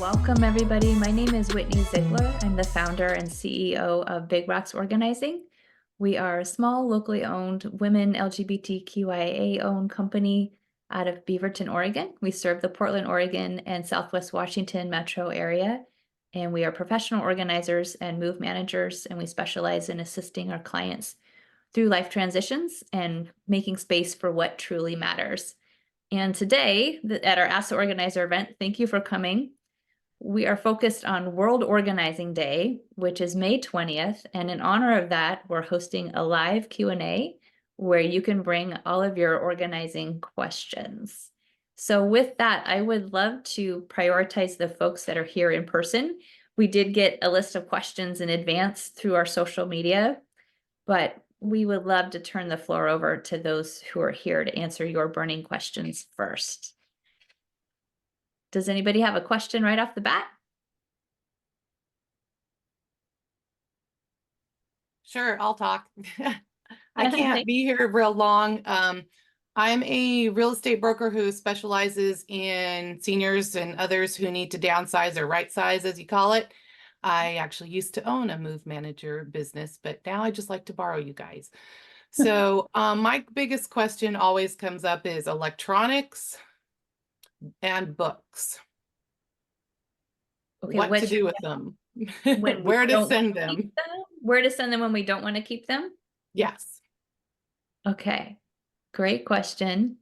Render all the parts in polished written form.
Welcome, everybody. My name is Whitney Zeigler. I'm the founder and CEO of Big Rocks Organizing. We are a small, locally owned, women LGBTQIA-owned company out of Beaverton, Oregon. We serve the Portland, Oregon, and Southwest Washington metro area, and we are professional organizers and move managers, and we specialize in assisting our clients through life transitions and making space for what truly matters. And today, at our Asset Organizer event, thank you for coming. We are focused on World Organizing Day, which is May 20th. And in honor of that, we're hosting a live Q&A where you can bring all of your organizing questions. So with that, I would love to prioritize the folks that are here in person. We did get a list of questions in advance through our social media, but we would love to turn the floor over to those who are here to answer your burning questions first. Does anybody have a question right off the bat? Sure, I'll talk. I can't be here real long. I'm a real estate broker who specializes in seniors and others who need to downsize or right size, as you call it. I actually used to own a move manager business, but now I just like to borrow you guys. So my biggest question always comes up is electronics and books. Okay, what to do with them? Where to send them? Where to send them when we don't want to keep them? Yes. Okay, great question.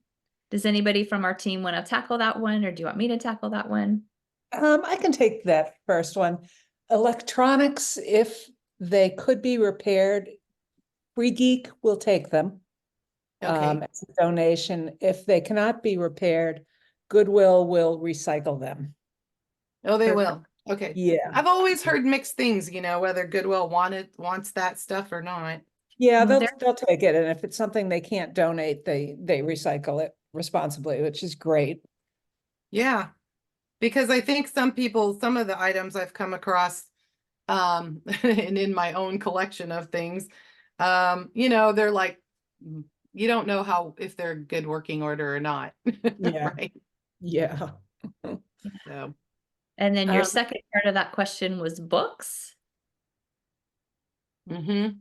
Does anybody from our team want to tackle that one, or do you want me to tackle that one? I can take that first one. Electronics, if they could be repaired, Free Geek will take them as a donation. If they cannot be repaired, Goodwill will recycle them. Oh, they will. Okay. Yeah. I've always heard mixed things, whether Goodwill wants that stuff or not. Yeah, they'll take it. And if it's something they can't donate, they recycle it responsibly, which is great. Yeah. Because I think some of the items I've come across, and in my own collection of things, they're like, you don't know if they're good working order or not. Yeah. Right. Yeah. So. And then your second part of that question was books. I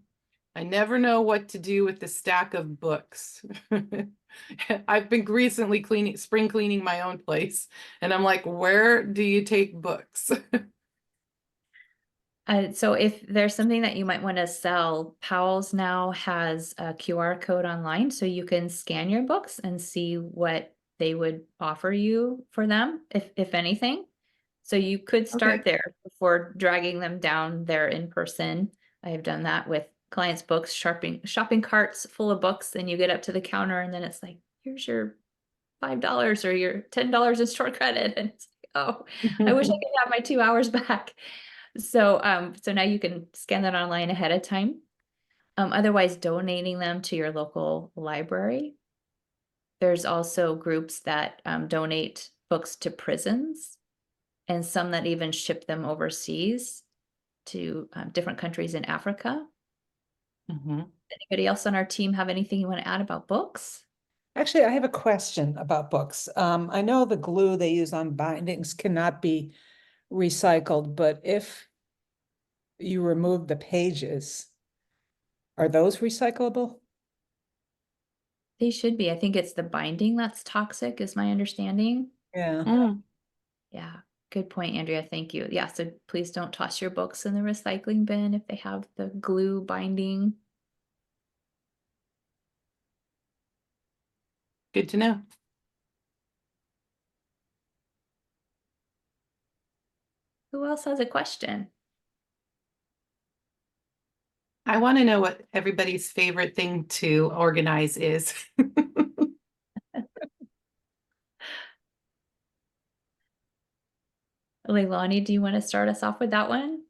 never know what to do with the stack of books. I've been recently spring cleaning my own place, and I'm like, where do you take books? So if there's something that you might want to sell, Powell's now has a QR code online, so you can scan your books and see what they would offer you for them, if anything. So you could start there before dragging them down there in person. I have done that with clients' books, shopping carts full of books, and you get up to the counter and then it's like, here's your $5 or your $10 in store credit. And it's like, oh, I wish I could have my 2 hours back. So now you can scan that online ahead of time. Otherwise, donating them to your local library. There's also groups that donate books to prisons, and some that even ship them overseas to different countries in Africa. Anybody else on our team have anything you want to add about books? Actually, I have a question about books. I know the glue they use on bindings cannot be recycled, but if you remove the pages, are those recyclable? They should be. I think it's the binding that's toxic, is my understanding. Yeah. Yeah. Good point, Andrea. Thank you. Yeah. So please don't toss your books in the recycling bin if they have the glue binding. Good to know. Who else has a question? I want to know what everybody's favorite thing to organize is. Leilani, do you want to start us off with that one?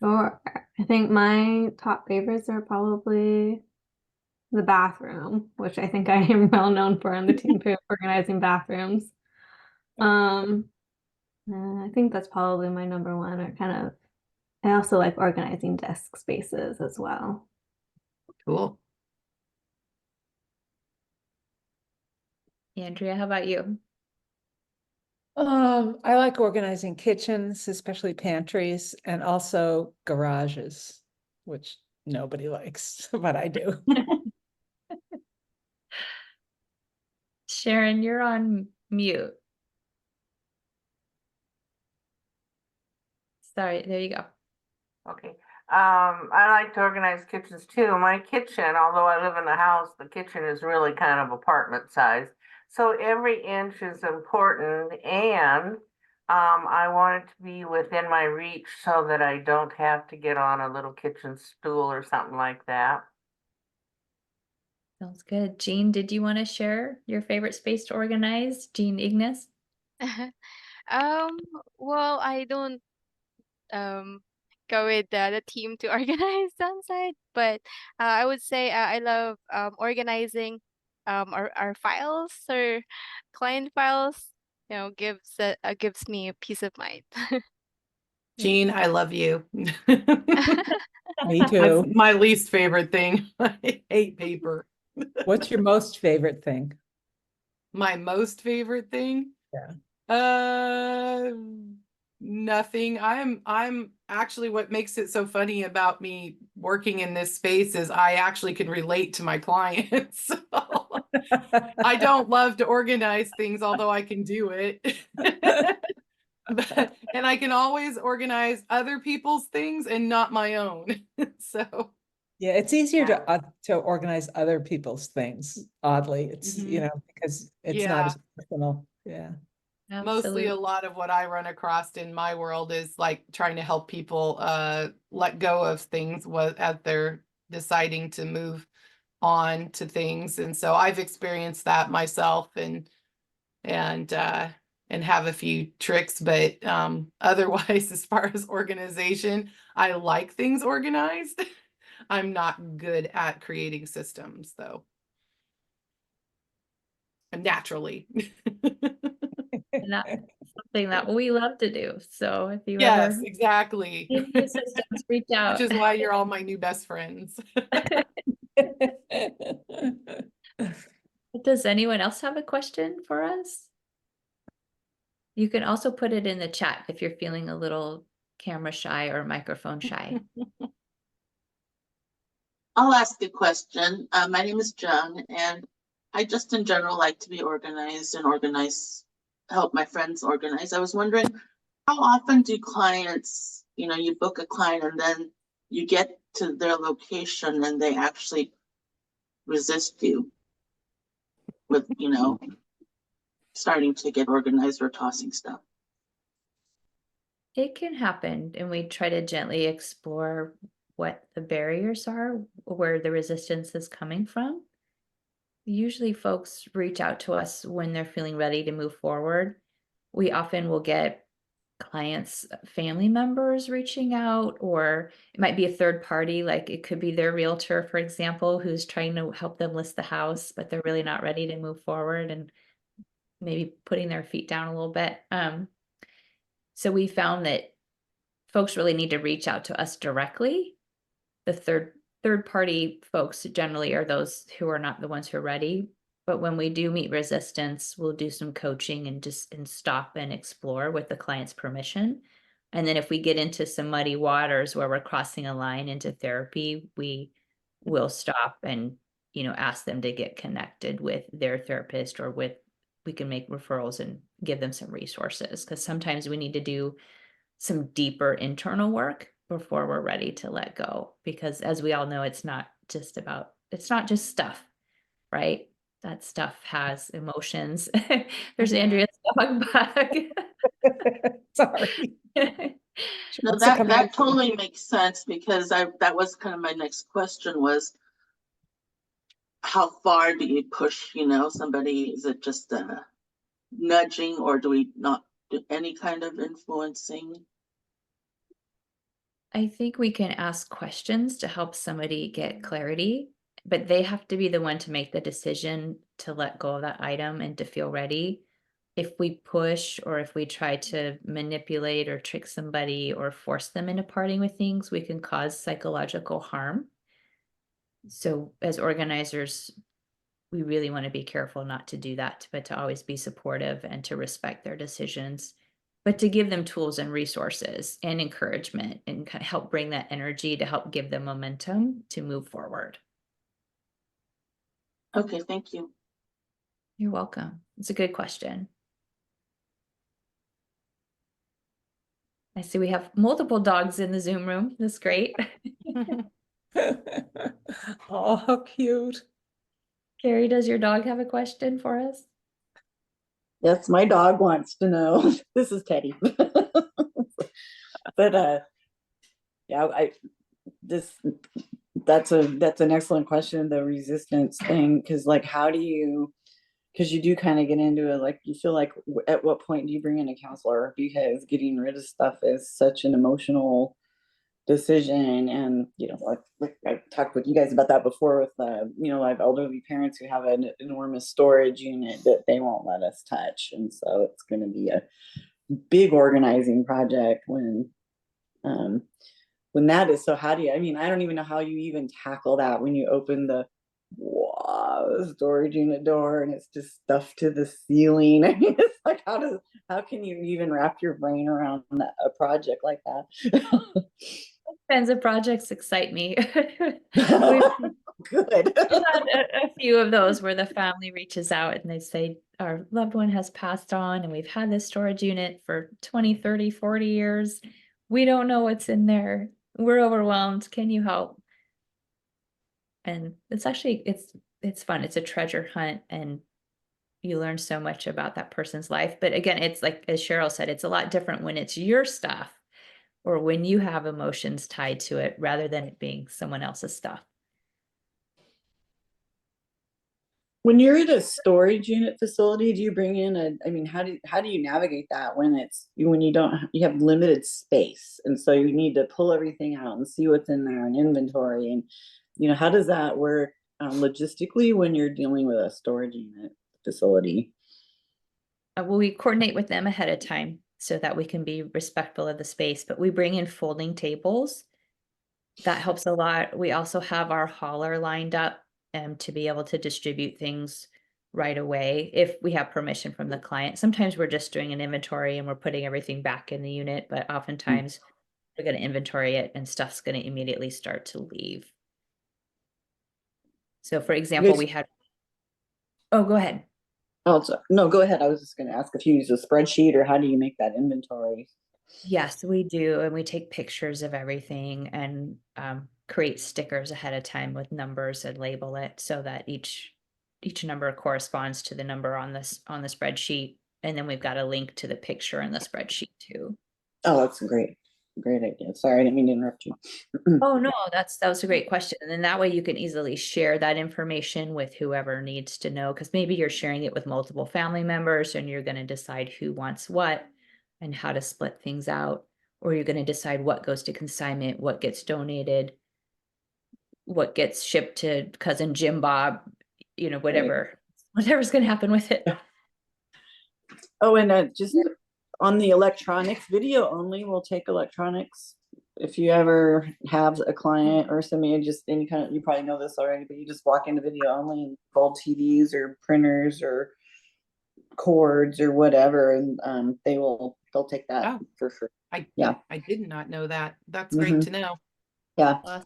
Sure. I think my top favorites are probably the bathroom, which I think I am well known for on the team for organizing bathrooms. I think that's probably my number one, or kind of, I also like organizing desk spaces as well. Cool. Andrea, how about you? I like organizing kitchens, especially pantries, and also garages, which nobody likes, but I do. Sharon, you're on mute. Sorry, there you go. Okay. I like to organize kitchens too. My kitchen, although I live in the house, the kitchen is really kind of apartment size. So every inch is important and I want it to be within my reach so that I don't have to get on a little kitchen stool or something like that. Sounds good. Jean, did you want to share your favorite space to organize? Jean Ignis? Um, well, I don't um go with the team to organize on site, but I would say I love organizing our files or client files. You know, gives me a peace of mind. Jean, I love you. Me That's too. my least favorite thing. I hate paper. What's your most favorite thing? My most favorite thing? Yeah. Nothing. I'm actually, what makes it so funny about me working in this space is I actually can relate to my clients. So I don't love to organize things, although I can do it. And I can always organize other people's things and not my own. So Yeah, it's easier Yeah. to organize other people's things, oddly. It's, Mhm. you know, because it's not Yeah. as personal. Yeah. Mostly Absolutely. a lot of what I run across in my world is like trying to help people let go of things as they're deciding to move on to things. And so I've experienced that myself and have a few tricks, but otherwise, as far as organization, I like things organized. I'm not good at creating systems though. Naturally. And that's something that we love to do. So if you Yes, ever exactly. need new systems, reach Which out. is why you're all my new best friends. Does anyone else have a question for us? You can also put it in the chat if you're feeling a little camera shy or microphone shy. I'll ask a question. My name is Joan, and I just in general like to be organized and help my friends organize. I was wondering, how often do clients, you book a client and then you get to their location and they actually resist you with, starting to get organized or tossing stuff? It can happen, and we try to gently explore what the barriers are, where the resistance is coming from. Usually, folks reach out to us when they're feeling ready to move forward. We often will get clients' family members reaching out, or it might be a third party, like it could be their realtor, for example, who's trying to help them list the house, but they're really not ready to move forward and maybe putting their feet down a little bit. So we found that folks really need to reach out to us directly. The third party folks generally are those who are not the ones who are ready. But when we do meet resistance, we'll do some coaching and stop and explore with the client's permission. And then if we get into some muddy waters where we're crossing a line into therapy, we will stop and ask them to get connected with their therapist, or we can make referrals and give them some resources, because sometimes we need to do some deeper internal work before we're ready to let go, because as we all know, it's not just stuff, right? That stuff has emotions. There's Andrea's dog bug. Sorry. No, Wants to come that out. totally makes sense because that was kind of my next question was, how far do you push, somebody? Is it just nudging, or do we not do any kind of influencing? I think we can ask questions to help somebody get clarity, but they have to be the one to make the decision to let go of that item and to feel ready. If we push, or if we try to manipulate or trick somebody or force them into parting with things, we can cause psychological harm. So as organizers, we really want to be careful not to do that, but to always be supportive and to respect their decisions, but to give them tools and resources and encouragement and kind of help bring that energy to help give them momentum to move forward. Okay, thank you. You're welcome. It's a good question. I see we have multiple dogs in the Zoom room. That's great. Oh, how cute. Carrie, does your dog have a question for us? Yes, my dog wants to know. This is Teddy. But yeah, that's an excellent question, the resistance thing, because like how do you, because you do kind of get into it, like you feel like at what point do you bring in a counselor, because getting rid of stuff is such an emotional decision. And you know, like I talked with you guys about that before with you know, I have elderly parents who have an enormous storage unit that they won't let us touch, and so it's going to be a big organizing project when that is. So how do you, I mean, I don't even know how you even tackle that when you open the storage unit door and it's just stuff to the ceiling. I mean, it's like, how can you even wrap your brain around a project like that? Kinds of projects excite me. Good. We've had a few of those where the family reaches out and they say, our loved one has passed on and we've had this storage unit for 20, 30, 40 years. We don't know what's in there. We're overwhelmed. Can you help? And it's actually, it's fun. It's a treasure hunt and you learn so much about that person's life. But again, it's like, as Cheryl said, it's a lot different when it's your stuff or when you have emotions tied to it rather than it being someone else's stuff. When you're at a storage unit facility, do you bring in I mean, how do you navigate that when you have limited space, and so you need to pull everything out and see what's in there and inventory, and you know, how does that work logistically when you're dealing with a storage unit facility? Well, we coordinate with them ahead of time so that we can be respectful of the space, but we bring in folding tables. That helps a lot. We also have our hauler lined up to be able to distribute things right away if we have permission from the client. Sometimes we're just doing an inventory and we're putting everything back in the unit, but oftentimes we're going to inventory it and stuff's going to immediately start to leave. So for example, we had, oh, go ahead. Oh, no, go ahead. I was just going to ask if you use a spreadsheet or how do you make that inventory? Yes, we do. And we take pictures of everything and create stickers ahead of time with numbers and label it so that each number corresponds to the number on the spreadsheet. And then we've got a link to the picture in the spreadsheet too. Oh, that's a great idea. Sorry, I didn't mean to interrupt you. Oh, no, that was a great question. And then that way you can easily share that information with whoever needs to know, because maybe you're sharing it with multiple family members and you're going to decide who wants what and how to split things out, or you're going to decide what goes to consignment, what gets donated, what gets shipped to cousin Jim Bob, you know, whatever's going to happen with it. Oh, and just on the electronics, video only will take electronics. If you ever have a client or somebody, just any kind of, you probably know this already, but you just walk into video only and fold TVs or printers or cords or whatever, and they'll take that for free. I did not know that. That's Mm-hmm. great to know. Yeah.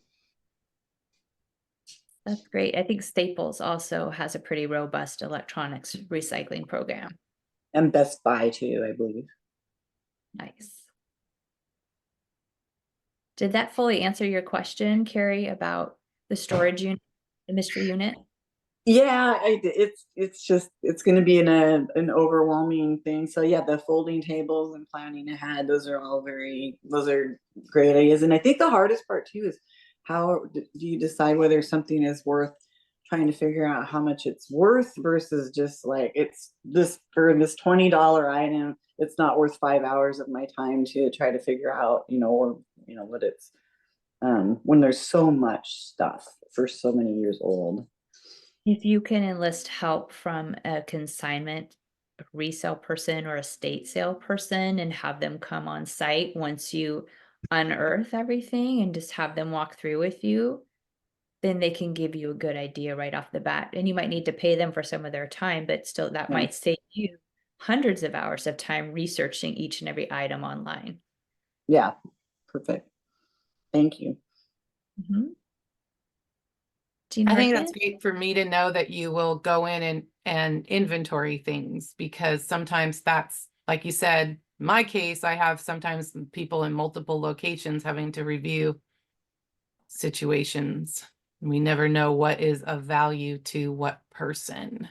That's great. I think Staples also has a pretty robust electronics recycling program. And Best Buy too, I believe. Nice. Did that fully answer your question, Carrie, about the storage unit, the mystery unit? Yeah, it's going to be an overwhelming thing. So yeah, the folding tables and planning ahead, those are great ideas. And I think the hardest part too is how do you decide whether something is worth trying to figure out how much it's worth versus just like, it's this for this $20 item, it's not worth 5 hours of my time to try to figure out, what it's when there's so much stuff for so many years old. If you can enlist help from a consignment resale person or a estate sale person and have them come on site once you unearth everything and just have them walk through with you, then they can give you a good idea right off the bat. And you might need to pay them for some of their time, but still that might save you hundreds of hours of time researching each and every item online. Yeah, perfect. Thank you. Jean I think that's Harkin? great for me to know that you will go in and inventory things, because sometimes that's, like you said, in my case, I have sometimes people in multiple locations having to review situations. We never know what is of value to what person.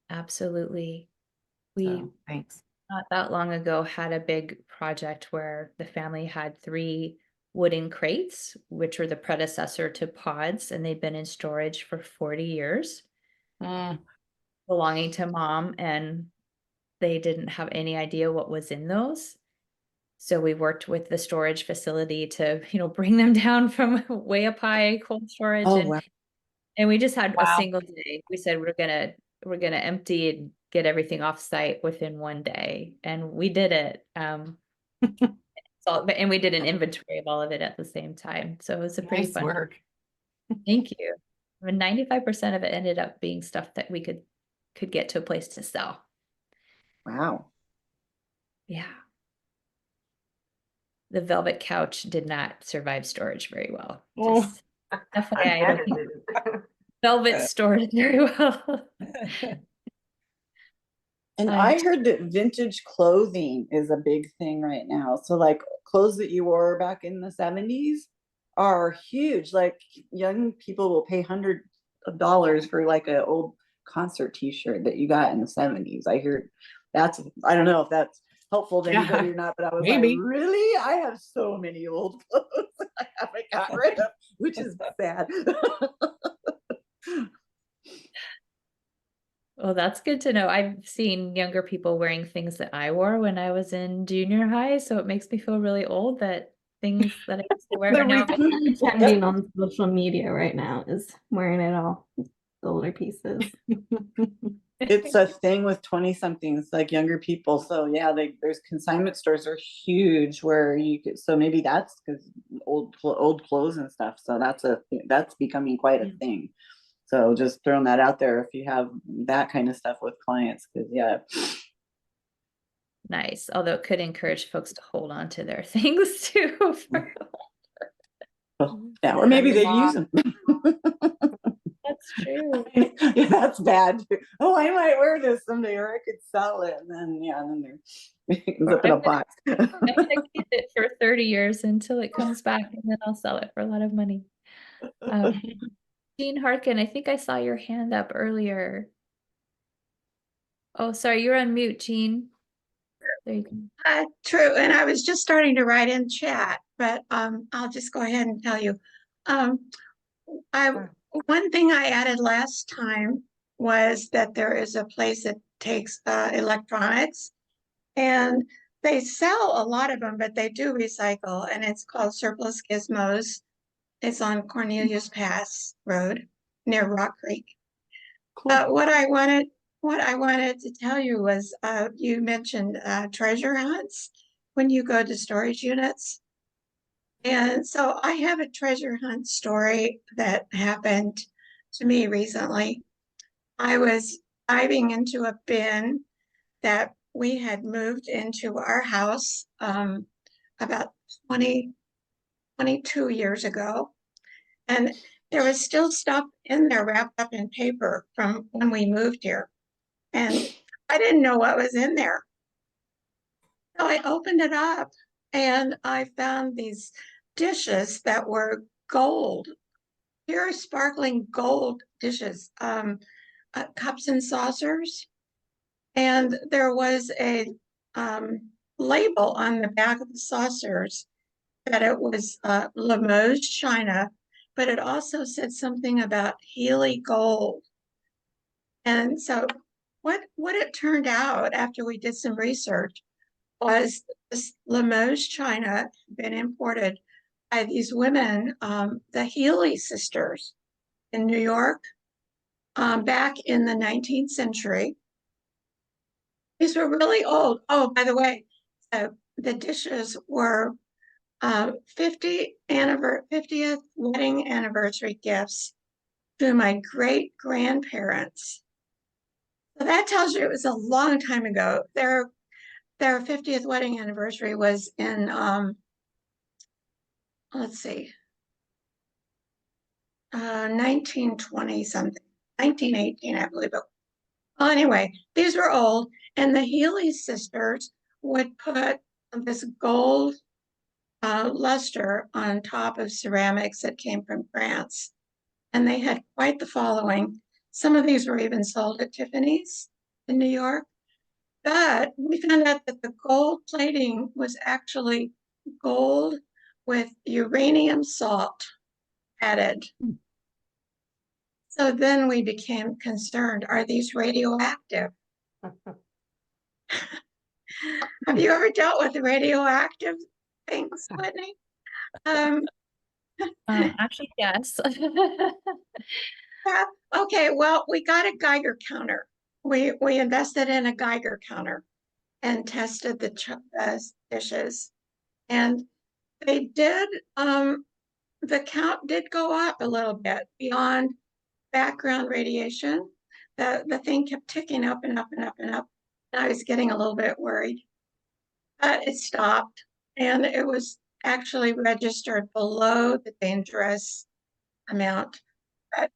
Absolutely. We So, thanks. not that long ago had a big project where the family had 3 wooden crates, which were the predecessor to pods, and they'd been in storage for 40 years, belonging to mom, and they didn't have any idea what was in those. So we worked with the storage facility to, bring them down from way up high cold storage, Oh, wow. and we just had a Wow. single day. We said we're gonna empty and get everything off site within 1 day, and we did it. And we did an inventory of all of it at the same time. So it was a pretty Nice fun. work. Thank you. I mean, 95% of it ended up being stuff that we could get to a place to sell. Wow. Yeah. The velvet couch did not survive storage very well. Just FYI, I don't think velvet stored very well. And I heard that vintage clothing is a big thing right now. So like clothes that you wore back in the 70s are huge. Like young people will pay hundreds of dollars for like an old concert t-shirt that you got in the 70s. I heard I don't know if that's helpful to anybody or not, but I was like, really? I have so many old clothes that I haven't got rid of, which is sad. Well, that's good to know. I've seen younger people wearing things that I wore when I was in junior high, so it makes me feel really old that things that I used to wear are now. Trending on social media right now is wearing it all, the older pieces. It's a thing with 20-somethings, like younger people. So yeah, there's consignment stores are huge where you could, so maybe that's because old clothes and stuff. So that's becoming quite a thing. So just throwing that out there if you have that kind of stuff with clients, because yeah. Nice. Although it could encourage folks to hold on to their things too. Yeah, or maybe they use them. That's true. Yeah, that's bad too. Oh, I might wear this someday, or I could sell it. And then they're zip in a box. I'm gonna keep it for 30 years until it comes back, and then I'll sell it for a lot of money. Jean Harkin, I think I saw your hand up earlier. Oh, sorry, you're on mute, Jean. There you go. True, and I was just starting to write in chat, but I'll just go ahead and tell you. One thing I added last time was that there is a place that takes electronics, and they sell a lot of them, but they do recycle, and it's called Surplus Gizmos. It's on Cornelius Pass Road near Rock Creek. Cool. What I wanted to tell you was you mentioned treasure hunts when you go to storage units. And so I have a treasure hunt story that happened to me recently. I was diving into a bin that we had moved into our house about 22 years ago. And there was still stuff in there wrapped up in paper from when we moved here. And I didn't know what was in there. So I opened it up and I found these dishes that were gold, pure sparkling gold dishes, cups and saucers. And there was a label on the back of the saucers that it was Limoges China, but it also said something about Healy gold. And so what it turned out after we did some research was this Limoges China had been imported by these women, the Healy sisters in New York, back in the 19th century. These were really old. Oh, by the way, the dishes were 50th wedding anniversary gifts to my great grandparents. So that tells you it was a long time ago. Their 50th wedding anniversary was in let's see, 1920 something, 1918, I believe. Well, anyway, these were old, and the Healy sisters would put this gold luster on top of ceramics that came from France. And they had quite the following. Some of these were even sold at Tiffany's in New York. But we found out that the gold plating was actually gold with uranium salt added. So then we became concerned, are these radioactive? Have you ever dealt with radioactive things, Whitney? Actually, yes. Yeah. Okay, well, we got a Geiger counter. We invested in a Geiger counter and tested the dishes. And they did, the count did go up a little bit beyond background radiation. The thing kept ticking up and up and up and up. And I was getting a little bit worried. But it stopped, and it was actually registered below the dangerous amount. But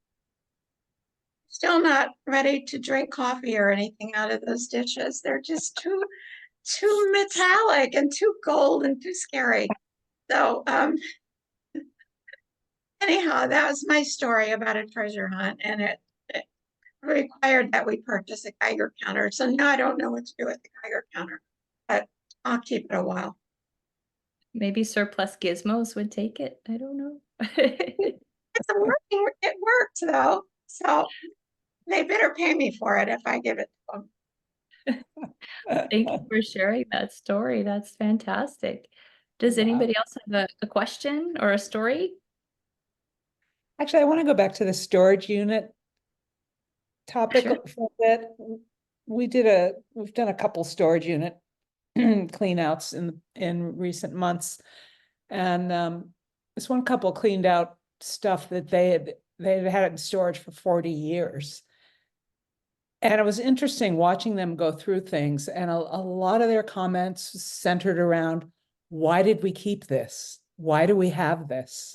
still not ready to drink coffee or anything out of those dishes. They're just too metallic and too gold and too scary. So anyhow, that was my story about a treasure hunt, and it required that we purchase a Geiger counter. So now I don't know what to do with the Geiger counter, but I'll keep it a while. Maybe surplus gizmos would take it. I don't know. It's working. It works though. So they better pay me for it if I give it to them. Thank you for sharing that story. That's fantastic. Does anybody else have a question or a story? Actually, I want to go back to the storage unit topic for a bit. We've done a couple storage unit clean outs in recent months. And this one couple cleaned out stuff that they had it in storage for 40 years. And it was interesting watching them go through things, and a lot of their comments centered around, why did we keep this? Why do we have this?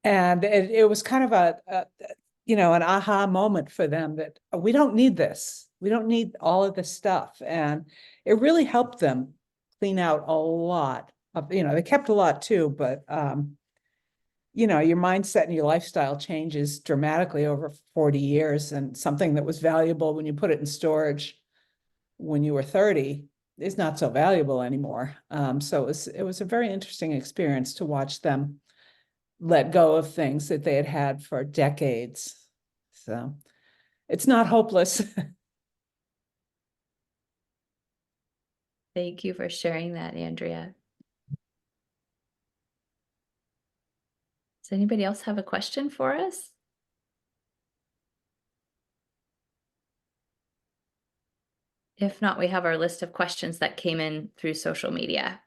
And it was kind of an aha moment for them that we don't need this. We don't need all of this stuff. And it really helped them clean out a lot of, they kept a lot too, but your mindset and your lifestyle changes dramatically over 40 years, and something that was valuable when you put it in storage when you were 30 is not so valuable anymore. So it was a very interesting experience to watch them let go of things that they had had for decades. So it's not hopeless. Thank you for sharing that, Andrea. Does anybody else have a question for us? If not, we have our list of questions that came in through social media.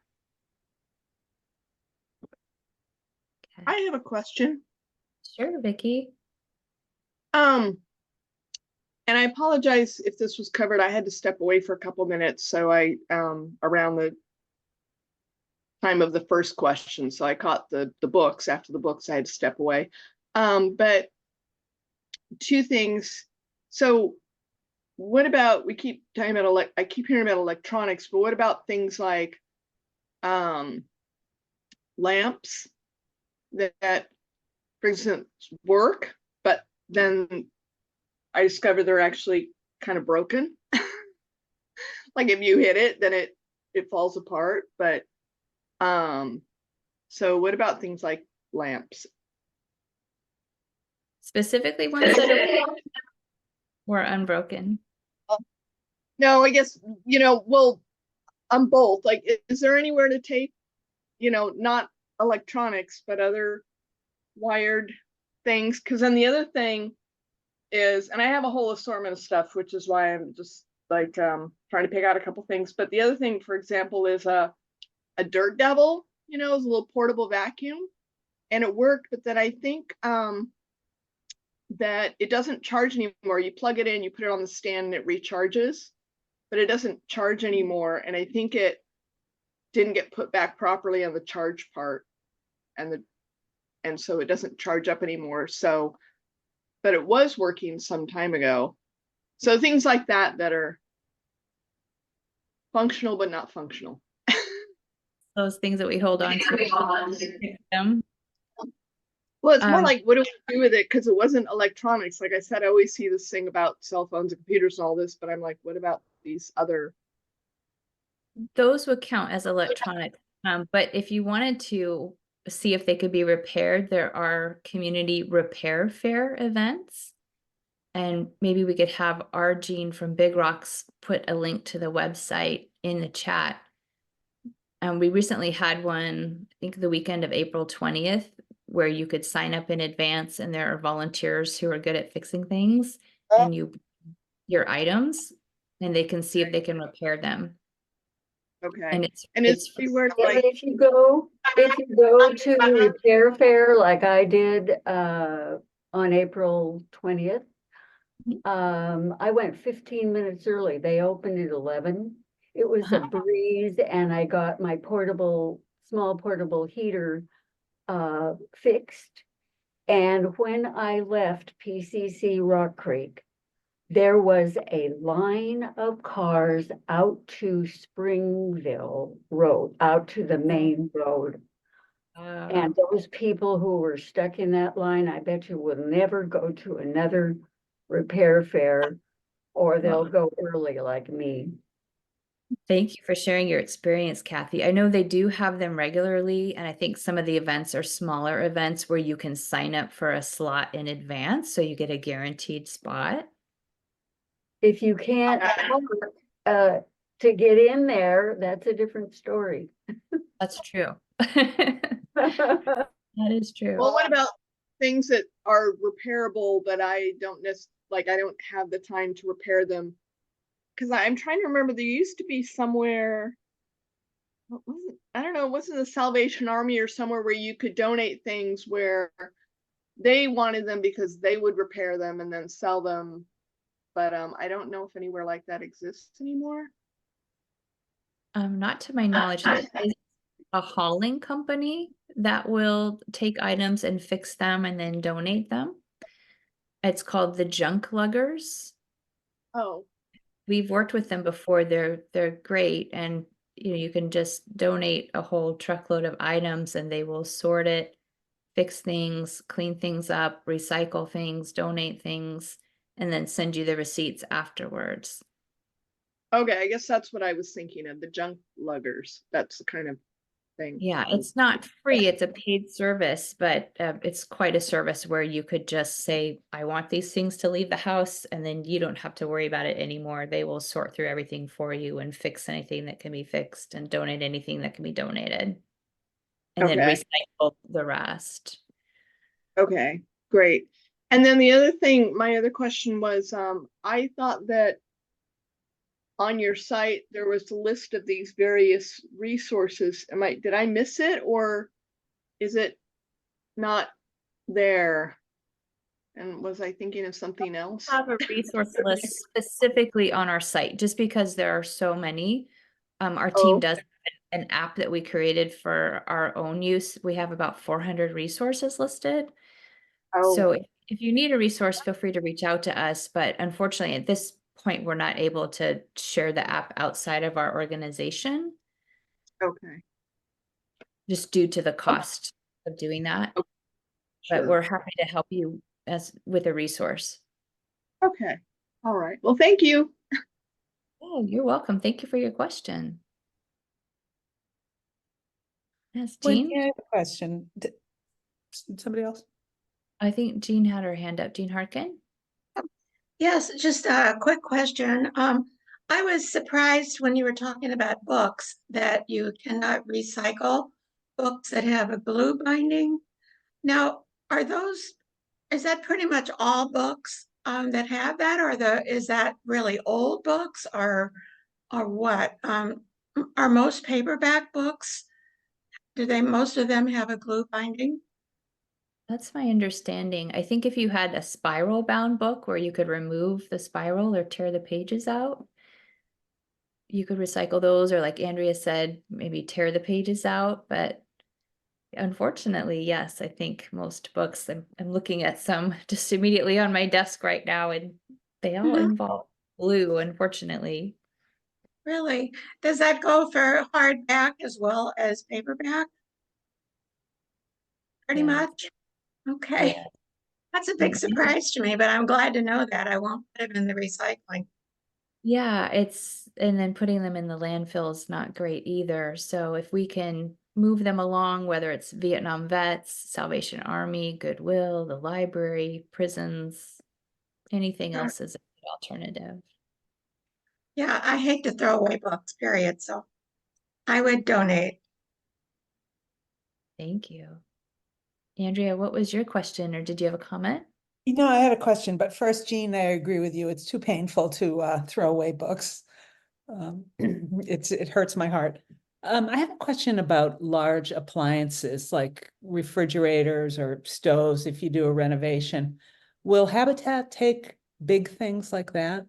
Okay. I have a question. Sure, Vicky. And I apologize if this was covered. I had to step away for a couple minutes, so I around the time of the first question, so I caught the books. After the books, I had to step away. But two things. So what about, we keep talking about I keep hearing about electronics, but what about things like lamps that for instance work, but then I discovered they're actually kind of broken. Like if you hit it, then it falls apart. But so what about things like lamps? Specifically ones that are or unbroken? No, I guess, well, I'm both. Like, is there anywhere to take, not electronics, but other wired things? Because then the other thing is, and I have a whole assortment of stuff, which is why I'm just like trying to pick out a couple things. But the other thing, for example, is a dirt devil. you know, it was a little portable vacuum, and it worked. But then I think that it doesn't charge anymore. You plug it in, you put it on the stand, and it recharges, but it doesn't charge anymore. And I think it didn't get put back properly on the charge part, and so it doesn't charge up anymore. So, but it was working some time ago. So things like that are functional but not functional. Those things that we hold on to them. Well, it's more like, what do we do with it? Because it wasn't electronics. Like I said, I always see this thing about cell phones and computers and all this, but I'm like, what about these other? Those would count as electronic. But if you wanted to see if they could be repaired, there are community repair fair events. And maybe we could have our Jean from Big Rocks put a link to the website in the chat. And we recently had one, I think the weekend of April 20th, where you could sign up in advance, and there are volunteers who are good at fixing things, and your items, and they can see if they can repair them. Okay. And it's like if you go to the repair fair like I did on April 20th, I went 15 minutes early. They opened at 11. It was a breeze, and I got my small portable heater fixed. And when I left PCC Rock Creek, there was a line of cars out to Springville Road, out to the main road. And those people who were stuck in that line, I bet you will never go to another repair fair, or they'll go early like me. Thank you for sharing your experience, Kathy. I know they do have them regularly, and I think some of the events are smaller events where you can sign up for a slot in advance, so you get a guaranteed spot. If you can't to get in there, that's a different story. That's true. That is true. Well, what about things that are repairable, but I don't I don't have the time to repair them? Because I'm trying to remember, there used to be somewhere, I don't know, wasn't the Salvation Army or somewhere where you could donate things where they wanted them because they would repair them and then sell them. But I don't know if anywhere like that exists anymore. Not to my knowledge. There is a hauling company that will take items and fix them and then donate them. It's called the Junk Luggers. Oh. We've worked with them before. They're great, and you can just donate a whole truckload of items, and they will sort it, fix things, clean things up, recycle things, donate things, and then send you the receipts afterwards. Okay, I guess that's what I was thinking of, the Junk Luggers. That's the kind of thing. Yeah, it's not free. It's a paid service, but it's quite a service where you could just say, I want these things to leave the house, and then you don't have to worry about it anymore. They will sort through everything for you and fix anything that can be fixed and donate anything that can be donated. And then recycle the rest. Okay, great. And then the other thing, my other question was, I thought that on your site there was a list of these various resources. Did I miss it, or is it not there? And was I thinking of something else? We have a resource list specifically on our site, just because there are so many. Our team does an app that we created for our own use. We have about 400 resources listed. So if you need a resource, feel free to reach out to us. But unfortunately, at this point, we're not able to share the app outside of our organization. Okay. Just due to the cost of doing that. Okay. Sure. But we're happy to help you with a resource. Okay. All right. Well, thank you. Oh, you're welcome. Thank you for your question. Yes, Jean? I have a question. Somebody else? I think Jean had her hand up. Jean Harkin? Yes, just a quick question. I was surprised when you were talking about books that you cannot recycle books that have a glue binding. Now, is that pretty much all books that have that, or is that really old books, or what? Are most paperback books Do they, most of them have a glue binding? That's my understanding. I think if you had a spiral bound book where you could remove the spiral or tear the pages out, you could recycle those, or like Andrea said, maybe tear the pages out. But unfortunately, yes, I think most books, I'm looking at some just immediately on my desk right now, and they all involve glue, unfortunately. Really? Does that go for hardback as well as paperback? Pretty Yeah. much? Okay. Yeah. That's a big surprise to me, but I'm glad to know that. I won't put them in the recycling. Yeah, and then putting them in the landfill is not great either. So if we can move them along, whether it's Vietnam vets, Salvation Army, Goodwill, the library, prisons, anything Sure. else is a good alternative. Yeah, I hate to throw away books, period. So I would donate. Thank you. Andrea, what was your question, or did you have a comment? You know, I had a question, but first, Jean, I agree with you. It's too painful to throw away books. It hurts my heart. I have a question about large appliances like refrigerators or stoves if you do a renovation. Will Habitat take big things like that?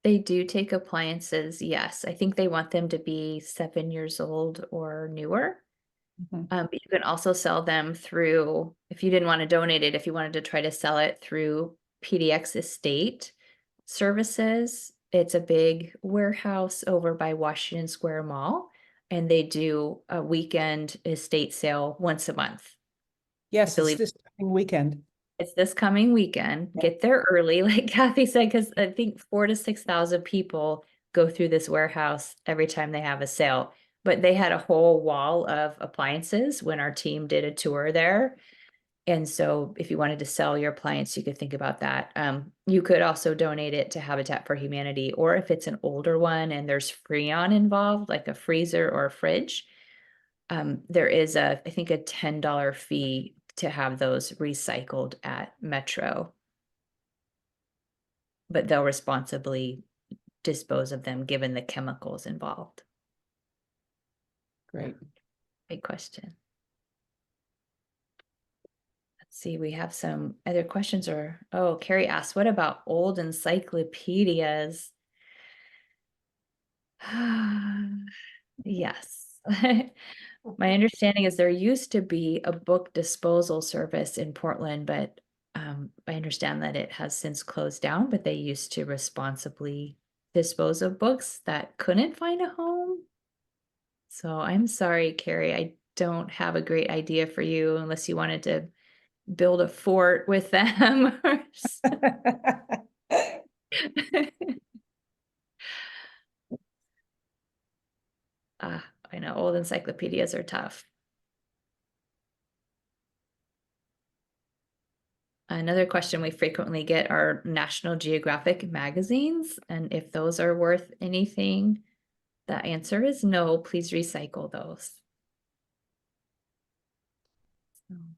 They do take appliances, yes. I think they want them to be 7 years old or newer. Mhm. But you can also sell them through, if you didn't want to donate it, if you wanted to try to sell it through PDX Estate Services. It's a big warehouse over by Washington Square Mall, and they do a weekend estate sale once a month. Yes, it's believe- this coming weekend. It's this coming weekend. Get there early, like Kathy said, because I think 4,000 to 6,000 people go through this warehouse every time they have a sale. But they had a whole wall of appliances when our team did a tour there. And so if you wanted to sell your appliance, you could think about that. You could also donate it to Habitat for Humanity, or if it's an older one and there's Freon involved, like a freezer or a fridge, there is I think a $10 fee to have those recycled at Metro. But they'll responsibly dispose of them given the chemicals involved. Great. Great question. Let's see, we have some other questions, or, oh, Carrie asked, what about old encyclopedias? Yes. My understanding is there used to be a book disposal service in Portland, but I understand that it has since closed down, but they used to responsibly dispose of books that couldn't find a home. So I'm sorry, Carrie, I don't have a great idea for you unless you wanted to build a fort with them. I know old encyclopedias are tough. Another question we frequently get are National Geographic magazines, and if those are worth anything. The answer is no, please recycle those.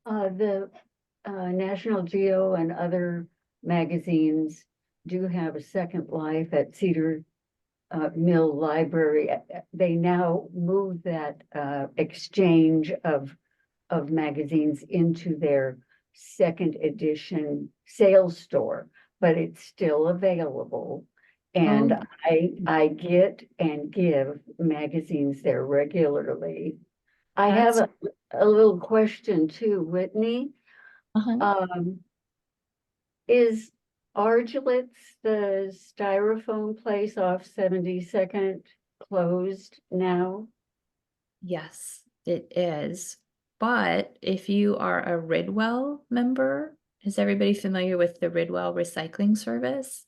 The National Geo and other magazines do have a second life at Cedar Mill Library. They now move that exchange of magazines into their second edition sales store, but it's still available. And I get and give magazines there regularly. I have a little question too, Whitney. Is Argelett's, the styrofoam place off 72nd, closed now? Yes, it is. But if you are a Ridwell member, is everybody familiar with the Ridwell recycling service?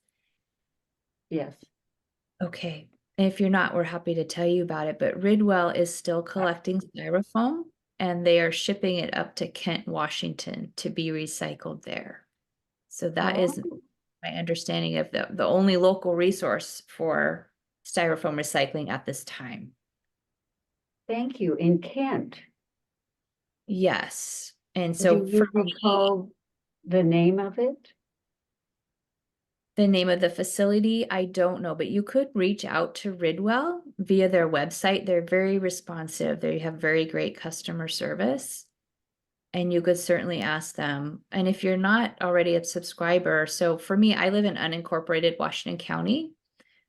Yes. Okay. If you're not, we're happy to tell you about it, but Ridwell is still collecting styrofoam and they are shipping it up to Kent, Washington to be recycled there. So that is my understanding of the only local resource for styrofoam recycling at this time. Thank you. In Kent. Yes. And so do you recall the name of it? The name of the facility, I don't know, but you could reach out to Ridwell via their website. They're very responsive. They have very great customer service. And you could certainly ask them. And if you're not already a subscriber, so for me, I live in unincorporated Washington County.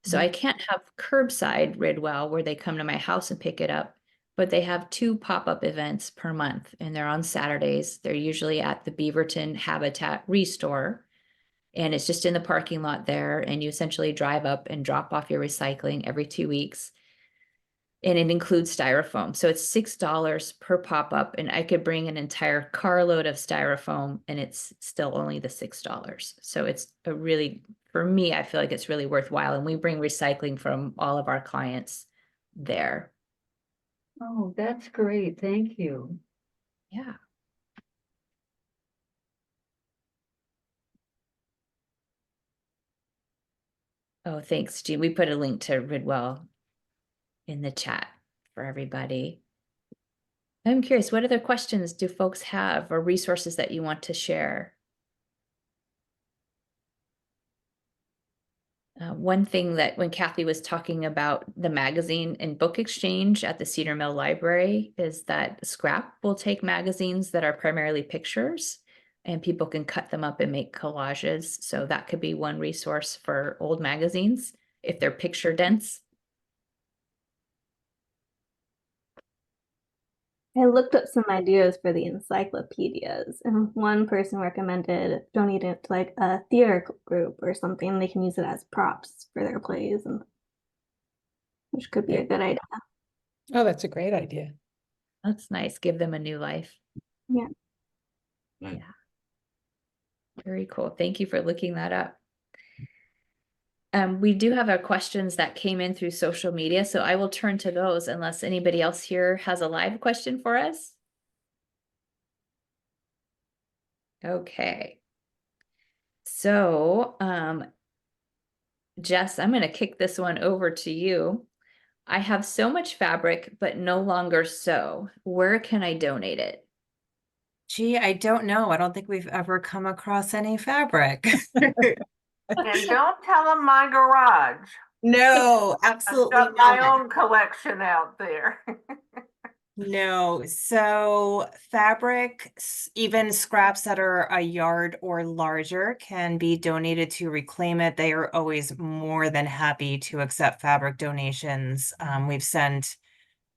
So I can't have curbside Ridwell where they come to my house and pick it up, but they have 2 pop-up events per month and they're on Saturdays. They're usually at the Beaverton Habitat Restore. And it's just in the parking lot there, and you essentially drive up and drop off your recycling every 2 weeks. And it includes styrofoam. So it's $6 per pop-up, and I could bring an entire carload of styrofoam and it's still only the $6. So it's a really, for me, I feel like it's really worthwhile. And we bring recycling from all of our clients there. Oh, that's great. Thank you. Yeah. Oh, thanks, Jean. We put a link to Ridwell in the chat for everybody. I'm curious, what other questions do folks have or resources that you want to share? One thing that when Kathy was talking about the magazine and book exchange at the Cedar Mill Library is that Scrap will take magazines that are primarily pictures and people can cut them up and make collages. So that could be one resource for old magazines if they're picture dense. I looked up some ideas for the encyclopedias, and one person recommended donating it to like a theater group or something. They can use it as props for their plays, and which could be a good idea. Oh, that's a great idea. That's nice. Give them a new life. Yeah. Yeah. Very cool. Thank you for looking that up. We do have our questions that came in through social media, so I will turn to those unless anybody else here has a live question for us. Okay. So, Jess, I'm going to kick this one over to you. I have so much fabric, but no longer sew. Where can I donate it? Gee, I don't know. I don't think we've ever come across any fabric. And don't tell them my garage. No, I've absolutely got my not. own collection out there. No. So fabric, even scraps that are a yard or larger can be donated to Reclaim It. They are always more than happy to accept fabric donations. We've sent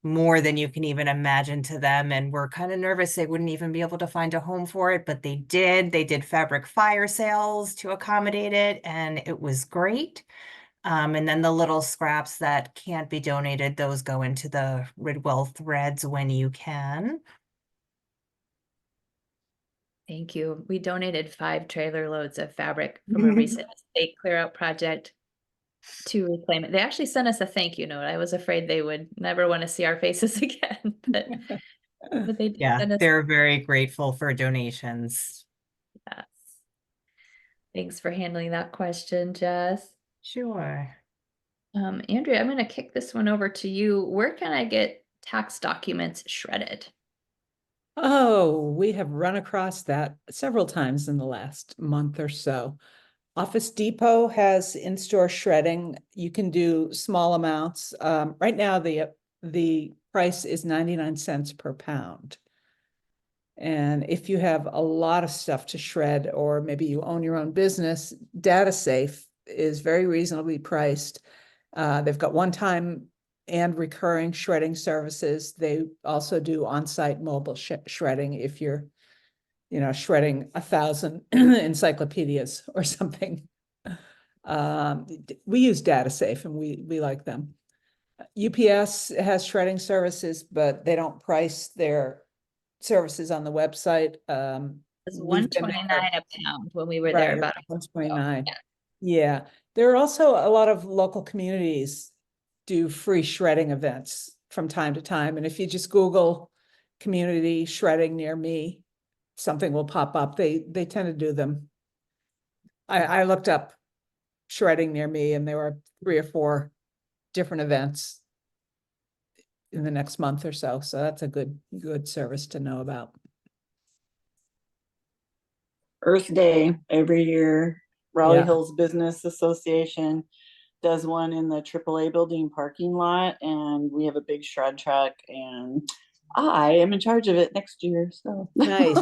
more than you can even imagine to them, and we're kind of nervous they wouldn't even be able to find a home for it, but they did fabric fire sales to accommodate it, and it was great. And then the little scraps that can't be donated, those go into the Ridwell threads when you can. Thank you. We donated 5 trailer loads of fabric from a recent estate clear out project to Reclaim It. They actually sent us a thank you note. I was afraid they would never want to see our faces again, but they did Yeah, send us. they're very grateful for donations. Yes. Thanks for handling that question, Jess. Sure. Andrea, I'm going to kick this one over to you. Where can I get tax documents shredded? Oh, we have run across that several times in the last month or so. Office Depot has in-store shredding. You can do small amounts. Right now, the price is 99 cents per pound. And if you have a lot of stuff to shred, or maybe you own your own business, DataSafe is very reasonably priced. They've got one-time and recurring shredding services. They also do on-site mobile shredding if you're, shredding 1,000 encyclopedias or something. We use DataSafe and we like them. UPS has shredding services, but they don't price their services on the website. It's $129 a pound when we were there about $129. Yeah. There are also a lot of local communities do free shredding events from time to time. And if you just Google community shredding near me, something will pop up. They tend to do them. I looked up shredding near me and there were 3 or 4 different events in the next month or so. So that's a good service to know about. Earth Day every year. Raleigh Yeah. Hills Business Association does one in the AAA building parking lot, and we have a big shred truck, and I am in charge of it next year. So Nice.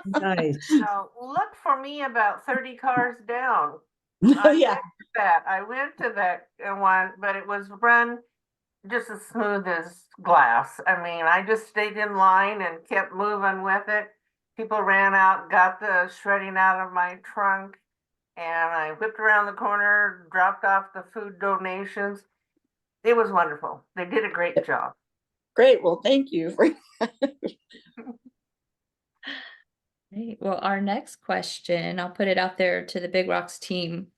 Nice. So look for me about 30 cars down. Yeah. I went to that one, but it was run just as smooth as glass. I mean, I just stayed in line and kept moving with it. People ran out, got the shredding out of my trunk, and I whipped around the corner, dropped off the food donations. It was wonderful. They did a great job. Great. Well, thank you for Great. Well, our next question, I'll put it out there to the Big Rocks team,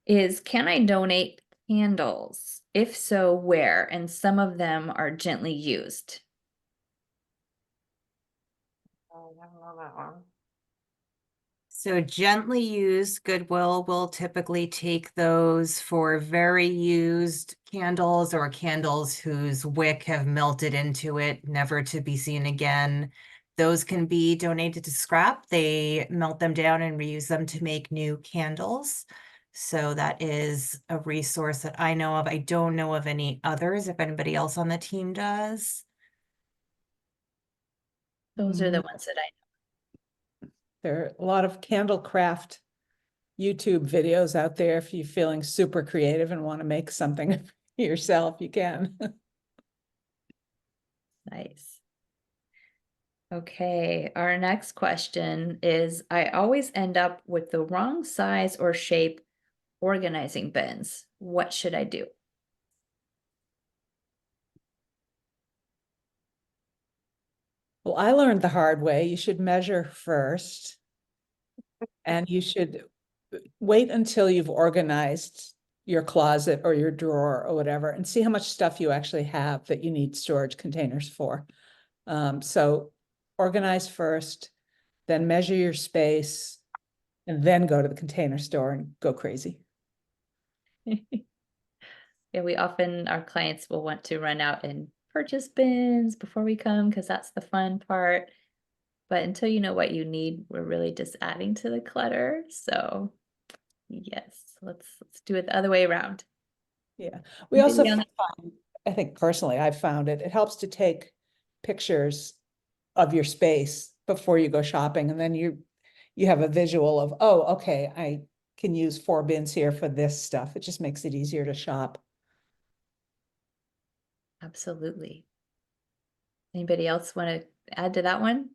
is can I donate candles? If so, where? And some of them are gently used. Oh, I don't know that one. So gently used, Goodwill will typically take those for very used candles or candles whose wick have melted into it, never to be seen again. Those can be donated to scrap. They melt them down and reuse them to make new candles. So that is a resource that I know of. I don't know of any others, if anybody else on the team does. Those are the ones that I know. There are a lot of candle craft YouTube videos out there. If you're feeling super creative and want to make something yourself, you can. Nice. Okay, our next question is, I always end up with the wrong size or shape organizing bins. What should I do? Well, I learned the hard way. You should measure first, and you should wait until you've organized your closet or your drawer or whatever, and see how much stuff you actually have that you need storage containers for. So organize first, then measure your space, and then go to the container store and go crazy. Yeah, we often, our clients will want to run out and purchase bins before we come because that's the fun part. But until you know what you need, we're really just adding to the clutter. So yes, let's do it the other way around. Yeah, we also Maybe on find, I think personally, I've found it helps to take pictures of your space before you go shopping, and then you have a visual of, oh, okay, I can use 4 bins here for this stuff. It just makes it easier to shop. Absolutely. Anybody else want to add to that one?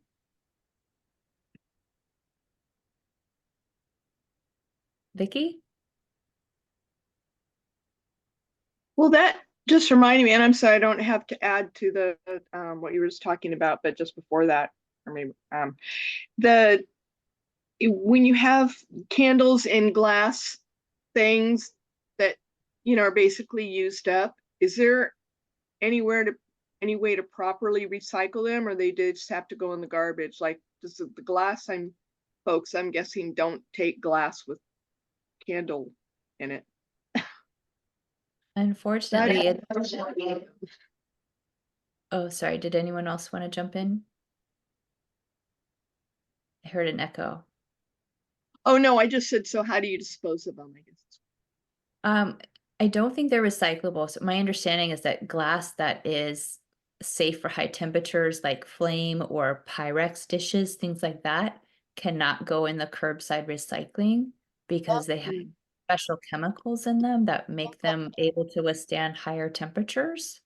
Vicky? Well, that just reminded me, and I'm sorry, I don't have to add to the what you were just talking about, but just before that, or maybe when you have candles in glass things that are basically used up, is there any way to properly recycle them, or they just have to go in the garbage? Like, does the glass, I'm guessing, don't take glass with candle in it. Unfortunately, oh, sorry. Did anyone else want to jump in? I heard an echo. Oh, no, I just said, so how do you dispose of them, I guess? I don't think they're recyclable. So my understanding is that glass that is safe for high temperatures, like flame or Pyrex dishes, things like that, cannot go in the curbside recycling because they have special chemicals in them that make them able to withstand higher temperatures.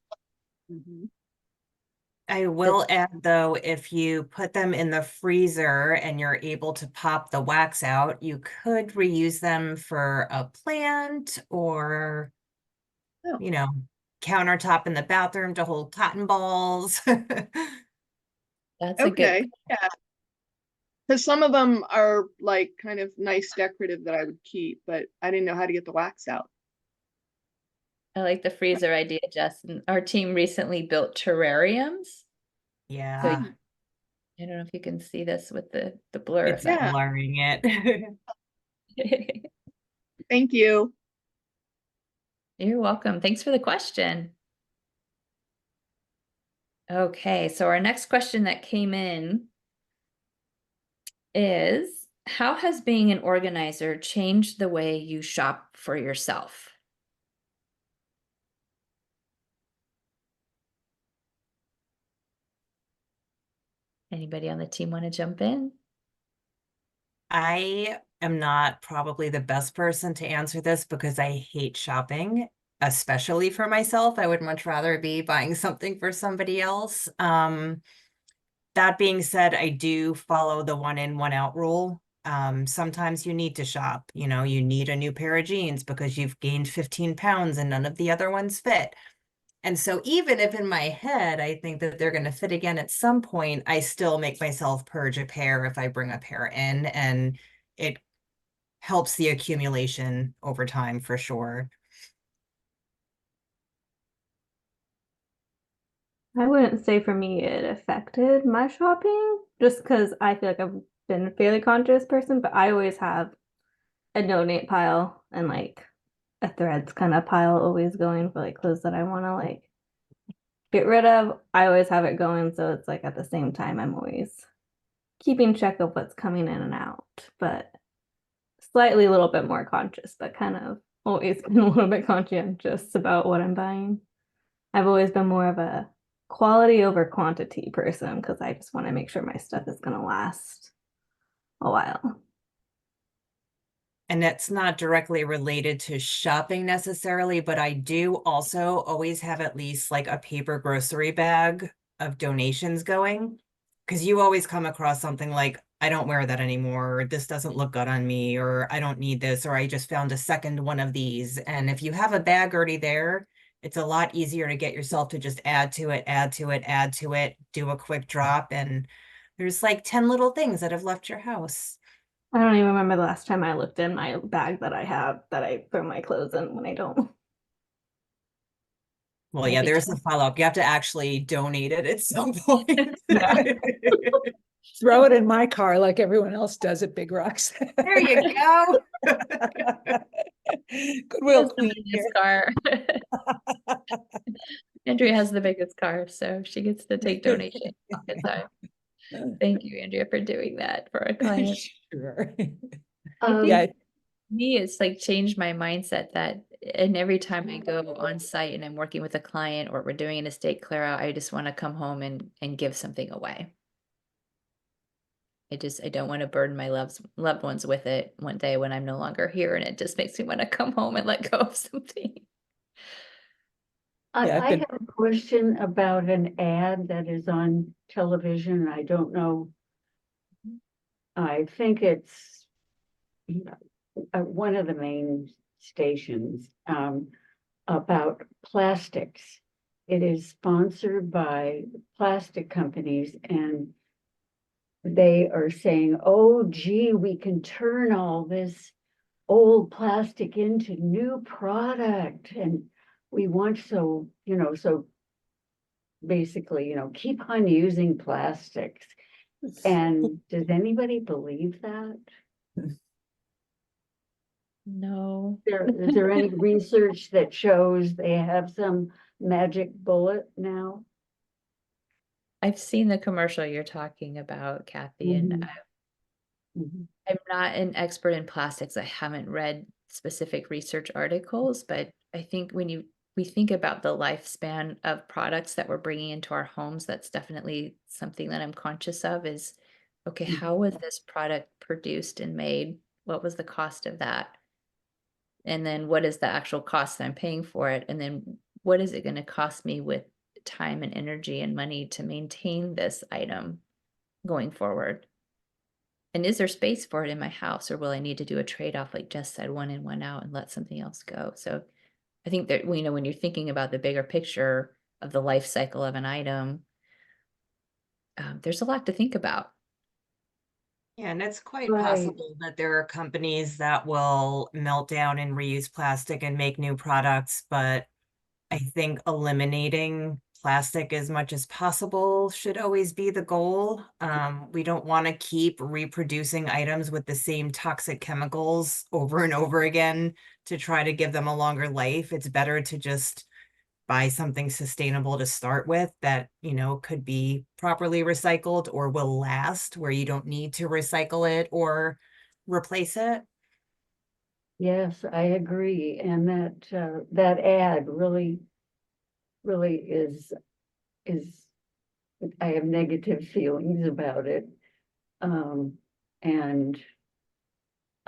I will add though, if you put them in the freezer and you're able to pop the wax out, you could reuse them for a plant or, countertop in the bathroom to hold cotton balls. That's a good. Yeah. Because some of them are like kind of nice decorative that I would keep, but I didn't know how to get the wax out. I like the freezer idea, Justin. Our team recently built terrariums. Yeah. So I don't know if you can see this with the blur. It's blurring it. Thank you. You're welcome. Thanks for the question. Okay, so our next question that came in is, How has being an organizer changed the way you shop for yourself? Anybody on the team want to jump in? I am not probably the best person to answer this because I hate shopping, especially for myself. I would much rather be buying something for somebody else. That being said, I do follow the one in, one out rule. Sometimes you need to shop, you know, you need a new pair of jeans because you've gained 15 pounds and none of the other ones fit. And so even if in my head I think that they're going to fit again at some point, I still make myself purge a pair if I bring a pair in, and it helps the accumulation over time for sure. I wouldn't say for me it affected my shopping just because I feel like I've been a fairly conscious person, but I always have a donate pile and like a threads kind of pile always going for like clothes that I want to like get rid of. I always have it going, so it's like at the same time I'm always keeping check of what's coming in and out, but slightly a little bit more conscious, but kind of always been a little bit conscientious about what I'm buying. I've always been more of a quality over quantity person because I just want to make sure my stuff is going to last a while. And that's not directly related to shopping necessarily, but I do also always have at least like a paper grocery bag of donations going. Because you always come across something like, I don't wear that anymore, or this doesn't look good on me, or I don't need this, or I just found a second one of these. And if you have a bag already there, it's a lot easier to get yourself to just add to it, add to it, add to it, do a quick drop. And there's like 10 little things that have left your house. I don't even remember the last time I looked in my bag that I have that I throw my clothes in when I don't. Well, yeah, there's a follow-up. You have to actually donate it at some point. Throw it in my car like everyone else does at Big Rocks. There you go. Goodwill Queen This car. Andrea has the biggest car, so she gets to take donations all the time. Thank you, Andrea, for doing that for a client. Sure. I think Yeah. me, it's like changed my mindset that, and every time I go on site and I'm working with a client or we're doing an estate clear out, I just want to come home and give something away. I don't want to burden my loved ones with it one day when I'm no longer here, and it just makes me want to come home and let go of something. Yeah, I have a question about an ad that is on television. I don't know. I think it's one of the main stations about plastics. It is sponsored by plastic companies, and they are saying, oh, gee, we can turn all this old plastic into new product. And we want so basically, keep on using plastics. And does anybody believe that? No. Is there any research that shows they have some magic bullet now? I've seen the commercial you're talking about, Kathy, and I'm not an expert in plastics. I haven't read specific research articles, but I think when we think about the lifespan of products that we're bringing into our homes, that's definitely something that I'm conscious of is, okay, how was this product produced and made? What was the cost of that? And then what is the actual cost that I'm paying for it? And then what is it going to cost me with time and energy and money to maintain this item going forward? And is there space for it in my house, or will I need to do a trade-off, like Jess said, one in, one out, and let something else go? So I think that, you know, when you're thinking about the bigger picture of the life cycle of an item, there's a lot to think about. Yeah, and it's quite possible that there are companies that will melt down and reuse plastic and make new products, but I think eliminating plastic as much as possible should always be the goal. We don't want to keep reproducing items with the same toxic chemicals over and over again to try to give them a longer life. It's better to just buy something sustainable to start with that, you know, could be properly recycled or will last, where you don't need to recycle it or replace it. Yes, I agree. And that ad really is, I have negative feelings about it. And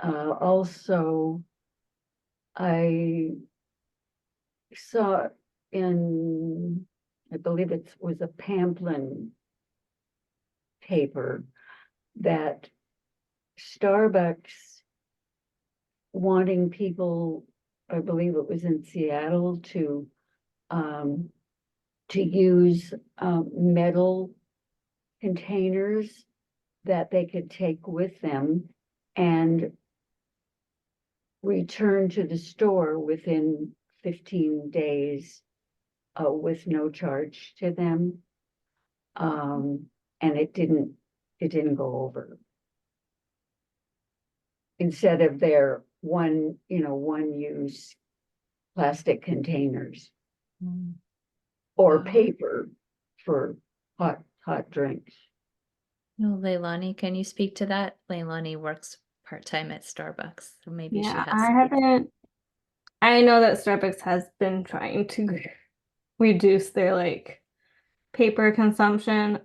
also I saw in, I believe it was a Pamplin paper, that Starbucks wanting people, I believe it was in Seattle, to use metal containers that they could take with them and return to the store within 15 days with no charge to them. And it didn't go over. Instead of their one use plastic containers or paper for hot drinks. No, Leilani, can you speak to that? Leilani works part-time at Starbucks, so maybe she Yeah, has. I haven't. I know that Starbucks has been trying to reduce their like paper consumption.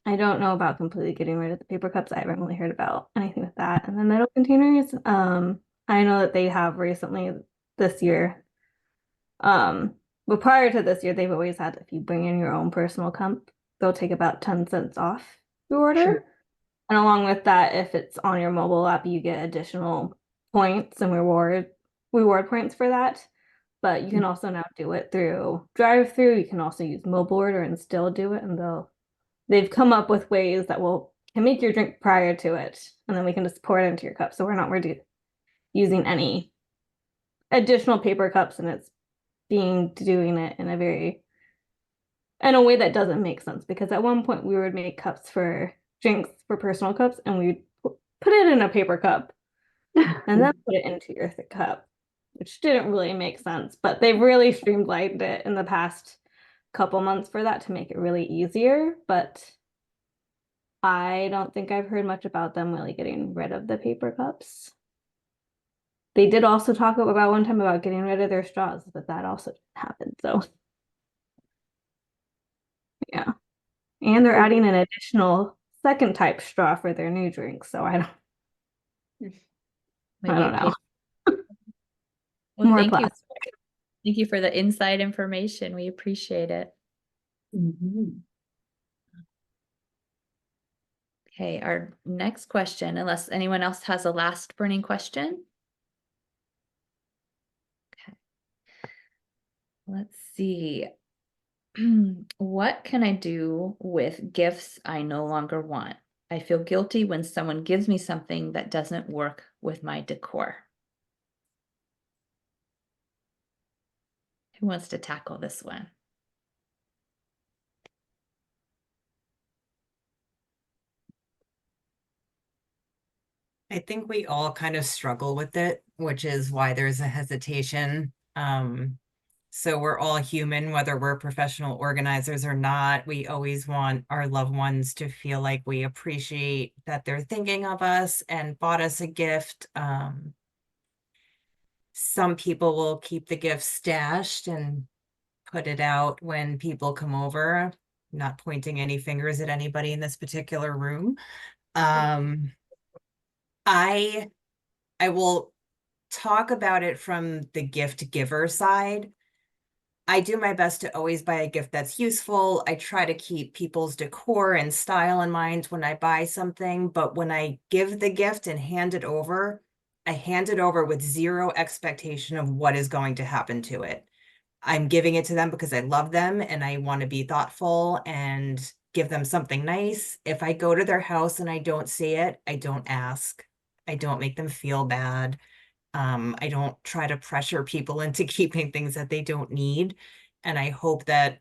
I don't know about completely getting rid of the paper cups. I haven't really heard about anything with that. And the metal containers, I know that they have recently this year. But prior to this year, they've always had, if you bring in your own personal cup, they'll take about 10 cents off your order. Sure. And along with that, if it's on your mobile app, you get additional points and reward points for that. But you can also now do it through drive-through. You can also use mobile order and still do it, and they've come up with ways that can make your drink prior to it, and then we can just pour it into your cup. So we're not using any additional paper cups, and it's doing it in a way that doesn't make sense, because at one point we would make cups for drinks, for personal cups, and we'd put it in a paper cup and then put it into your cup, which didn't really make sense. But they've really streamlined it in the past couple months for that to make it really easier. But I don't think I've heard much about them really getting rid of the paper cups. They did also talk about one time about getting rid of their straws, but that also didn't happen. So yeah. And they're adding an additional second type straw for their new drinks. So I don't know. Well, More thank you. plastic. Thank you for the inside information. We appreciate it. Okay, our next question, unless anyone else has a last burning question. Okay. Let's see. What can I do with gifts I no longer want? I feel guilty when someone gives me something that doesn't work with my decor. Who wants to tackle this one? I think we all kind of struggle with it, which is why there's a hesitation. So we're all human, whether we're professional organizers or not. We always want our loved ones to feel like we appreciate that they're thinking of us and bought us a gift. Some people will keep the gift stashed and put it out when people come over. Not pointing any fingers at anybody in this particular room. I will talk about it from the gift giver side. I do my best to always buy a gift that's useful. I try to keep people's decor and style in mind when I buy something, but when I give the gift and hand it over, I hand it over with zero expectation of what is going to happen to it. I'm giving it to them because I love them and I want to be thoughtful and give them something nice. If I go to their house and I don't see it, I don't ask. I don't make them feel bad. I don't try to pressure people into keeping things that they don't need. And I hope that,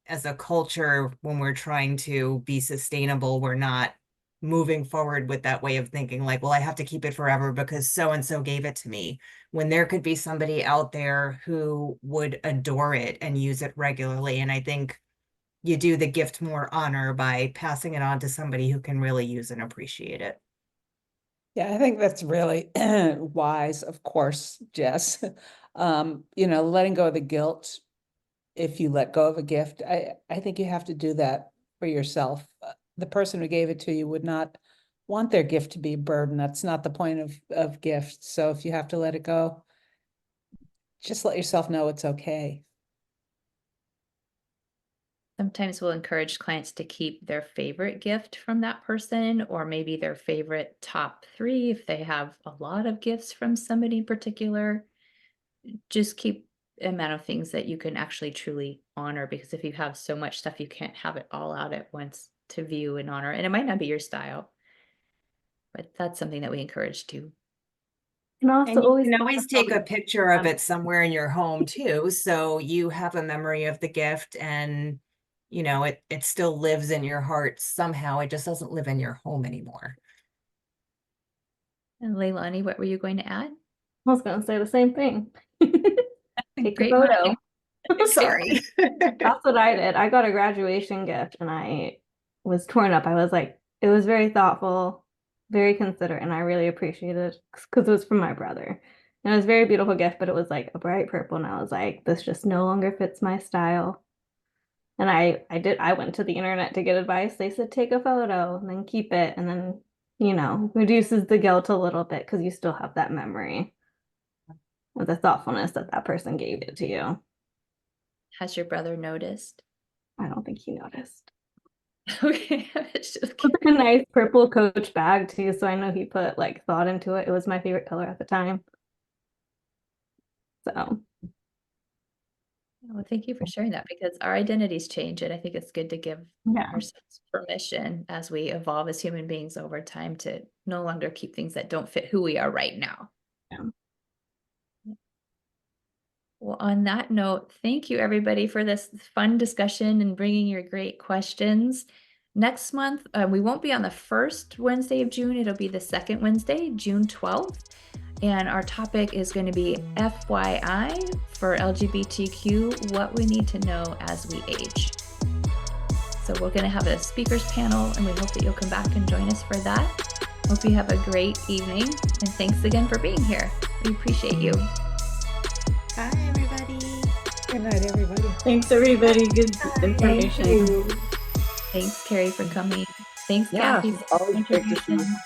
as a culture, when we're trying to be sustainable, we're not moving forward with that way of thinking like, well, I have to keep it forever because so-and-so gave it to me, when there could be somebody out there who would adore it and use it regularly. And I think you do the gift more honor by passing it on to somebody who can really use and appreciate it. Yeah, I think that's really wise, of course, Jess. Letting go of the guilt, if you let go of a gift, I think you have to do that for yourself. The person who gave it to you would not want their gift to be a burden. That's not the point of gifts. So if you have to let it go, just let yourself know it's okay. Sometimes we'll encourage clients to keep their favorite gift from that person, or maybe their favorite top 3 if they have a lot of gifts from somebody in particular. Just keep the amount of things that you can actually truly honor, because if you have so much stuff, you can't have it all out at once to view and honor. And it might not be your style, but that's something that we encourage too. And also And you always can always take a picture of it somewhere in your home too, so you have a memory of the gift, and it still lives in your heart somehow. It just doesn't live in your home anymore. And Leilani, what were you going to add? I was going to say the same thing. Take a Great photo. Sorry. That's what I did. I got a graduation gift and I was torn up. I was like, it was very thoughtful, very considerate, and I really appreciated it because it was from my brother. And it was a very beautiful gift, but it was like a bright purple. And I was like, this just no longer fits my style. And I went to the internet to get advice. They said, take a photo and then keep it. And then, reduces the guilt a little bit because you still have that memory of the thoughtfulness that that person gave it to you. Has your brother noticed? I don't think he noticed. Okay. It's just a nice purple Coach bag too, so I know he put like thought into it. It was my favorite color at the time. So well, thank you for sharing that, because our identities change, and I think it's good to give ourselves permission as we evolve as human beings over time to no longer keep things that don't fit who we are right now. Yeah. Well, on that note, thank you everybody for this fun discussion and bringing your great questions. Next month, we won't be on the first Wednesday of June. It'll be the second Wednesday, June 12th. And our topic is going to be FYI for LGBTQ, what we need to know as we age. So we're going to have a speakers panel, and we hope that you'll come back and join us for that. Hope you have a great evening, and thanks again for being here. We appreciate you. Bye, everybody. Good night, everybody. Thanks, everybody. Good information. Thanks, Carrie, for coming. Thanks, Yeah, Kathy, it's for the always great to see you. introduction.